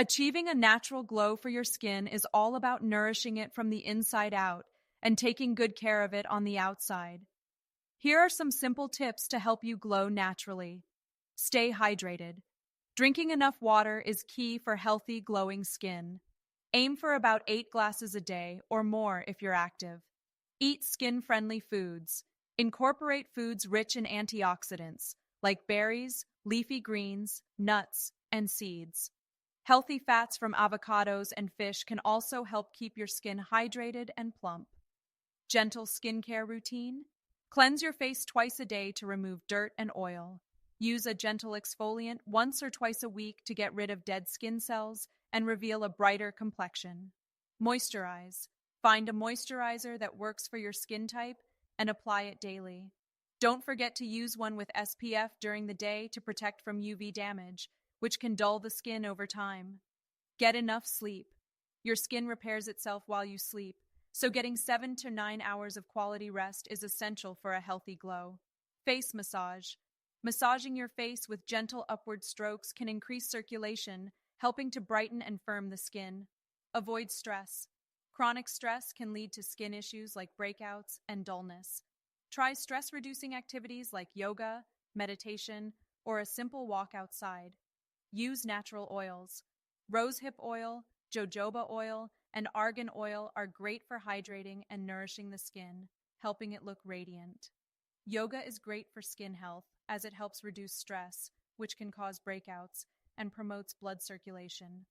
Achieving a natural glow for your skin is all about nourishing it from the inside out and taking good care of it on the outside. Here are some simple tips to help you glow naturally. Stay hydrated. Drinking enough water is key for healthy, glowing skin. Aim for about 8 glasses a day or more if you're active. Eat skin-friendly foods. Incorporate foods rich in antioxidants, like berries, leafy greens, nuts, and seeds. Healthy fats from avocados and fish can also help keep your skin hydrated and plump. Gentle skincare routine. Cleanse your face twice a day to remove dirt and oil. Use a gentle exfoliant once or twice a week to get rid of dead skin cells and reveal a brighter complexion. Moisturize. Find a moisturizer that works for your skin type and apply it daily. Don't forget to use one with SPF during the day to protect from UV damage, which can dull the skin over time. Get enough sleep. Your skin repairs itself while you sleep, so getting 7 to 9 hours of quality rest is essential for a healthy glow. Face massage. Massaging your face with gentle upward strokes can increase circulation, helping to brighten and firm the skin. Avoid stress. Chronic stress can lead to skin issues like breakouts and dullness. Try stress-reducing activities like yoga, meditation, or a simple walk outside. Use natural oils. Rosehip oil, jojoba oil, and argan oil are great for hydrating and nourishing the skin, helping it look radiant. Yoga is great for skin health as it helps reduce stress, which can cause breakouts, and promotes blood circulation.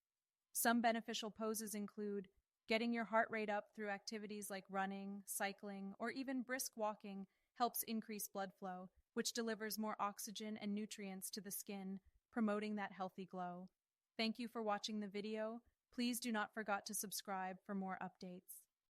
Some beneficial poses include getting your heart rate up through activities like running, cycling, or even brisk walking helps increase blood flow, which delivers more oxygen and nutrients to the skin, promoting that healthy glow. Thank you for watching the video. Please do not forget to subscribe for more updates.